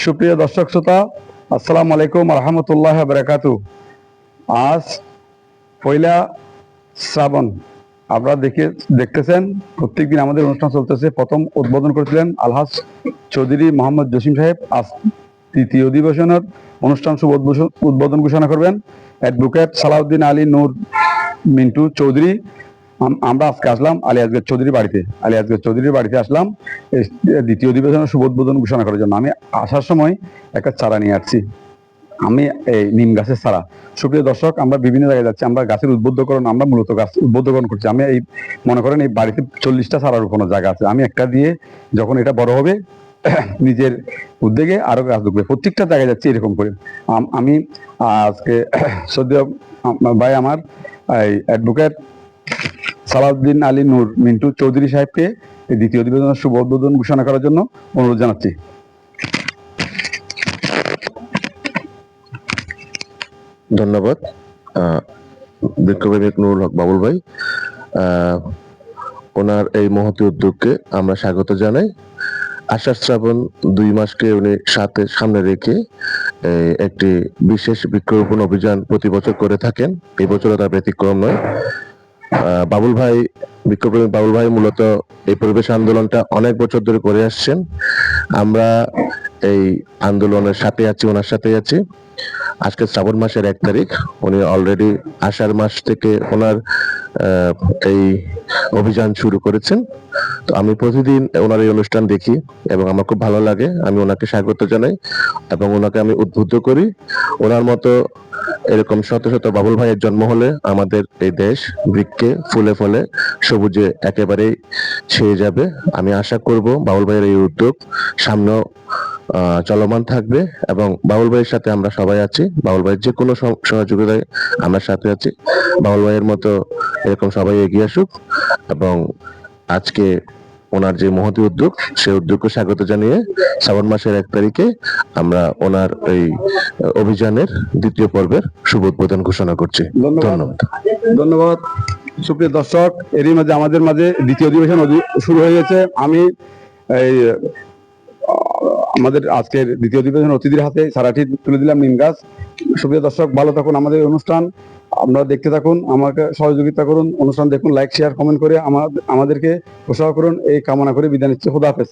সুপ্রিয় দর্শক শ্রোতা, আসসালামু আলাইকুম রহমতুল্লাহ বারাকাতু। আজ পয়লা শ্রাবণ। আপনারা দেখতেছেন প্রত্যেকদিন আমাদের অনুষ্ঠান চলতেছে। প্রথম উদ্বোধন করেছিলেন আলহাজ চৌধুরী মোহাম্মদ জসিম সাহেব। আজ তৃতীয় অধিবেশনের অনুষ্ঠান শুভ উদ্বোধন ঘোষণা করবেন অ্যাডভোকেট সালাউদ্দিন আলী নূর মিন্টু চৌধুরী। আমরা আজকে আসলাম আলী আসগর চৌধুরীর বাড়িতে আসলাম এই দ্বিতীয় অধিবেশনের শুভ উদ্বোধন ঘোষণা করার জন্য। আমি আসার সময় একটা চারা নিয়ে আসছি, আমি এই নিম গাছের চারা। সুপ্রিয় দর্শক, আমরা বিভিন্ন জায়গায় যাচ্ছি, আমরা গাছের উদ্বুদ্ধকরণ, আমরা মূলত গাছ উদ্বুদ্ধকরণ করছি। আমি এই মনে করেন এই বাড়িতে 40টা চারা রোপণের জায়গা আছে। আমি একটা দিয়ে যখন এটা বড় হবে নিজের উদ্যোগে আরো গাছ ঢুকবে। প্রত্যেকটা জায়গায় যাচ্ছি এরকম করে। আমি আজকে সদ্য ভাই আমার এই অ্যাডভোকেট সালাউদ্দিন আলী নূর মিন্টু চৌধুরী সাহেবকে এই দ্বিতীয় অধিবেশনের শুভ উদ্বোধন ঘোষণা করার জন্য অনুরোধ জানাচ্ছি। ধন্যবাদ বিক্ষোভের নুরুল হক বাবুল ভাই। ওনার এই মহতী উদ্যোগকে আমরা স্বাগত জানাই। আষাঢ় শ্রাবণ 2 মাসকে উনি সামনে রেখে একটি বিশেষ বৃক্ষরোপণ অভিযান প্রতি বছর করে থাকেন। এই বছরও তার ব্যতিক্রম নয়। বাবুল ভাই, বিক্ষোভপ্রেমী বাবুল ভাই মূলত এই পরিবেশ আন্দোলনটা অনেক বছর ধরে করে আসছেন। আমরা এই আন্দোলনের সাথে আছি, ওনার সাথে আছি। আজকে শ্রাবণ মাসের 1 তারিখ, উনি অলরেডি আষাঢ় মাস থেকে ওনার এই অভিযান শুরু করেছেন। তো আমি প্রতিদিন ওনার এই অনুষ্ঠান দেখি এবং আমার খুব ভালো লাগে। আমি ওনাকে স্বাগত জানাই এবং ওনাকে আমি উদ্বুদ্ধ করি। ওনার মতো এরকম শত শত বাবুল ভাইয়ের জন্ম হলে আমাদের এই দেশ বৃক্ষে ফুলে ফলে সবুজে একেবারেই ছেয়ে যাবে। আমি আশা করব বাবুল ভাইয়ের এই উদ্যোগ সামনেও চলমান থাকবে এবং বাবুল ভাইয়ের সাথে আমরা সবাই আছি। বাবুল ভাইয়ের যে কোনো সহযোগিতায় আমরা সাথে আছি। বাবুল ভাইয়ের মতো এরকম সবাই এগিয়ে আসুক এবং আজকে ওনার যে মহতী উদ্যোগ, সেই উদ্যোগকে স্বাগত জানিয়ে শ্রাবণ মাসের 1 তারিখে আমরা ওনার এই অভিযানের দ্বিতীয় পর্বের শুভ উদ্বোধন ঘোষণা করছি। ধন্যবাদ। সুপ্রিয় দর্শক, এরই মাঝে আমাদের মাঝে দ্বিতীয় অধিবেশন শুরু হয়ে গেছে। আমি এই আমাদের আজকের দ্বিতীয় অধিবেশন অতিথির হাতে সারাটি তুলে দিলাম নিম গাছ। সুপ্রিয় দর্শক, ভালো থাকুন, আমাদের অনুষ্ঠান আপনারা দেখতে থাকুন, আমাকে সহযোগিতা করুন, অনুষ্ঠান দেখুন, লাইক শেয়ার কমেন্ট করে আমাদেরকে উৎসাহ করুন, এই কামনা করে বিদায় নিচ্ছি। খোদা হাফেজ।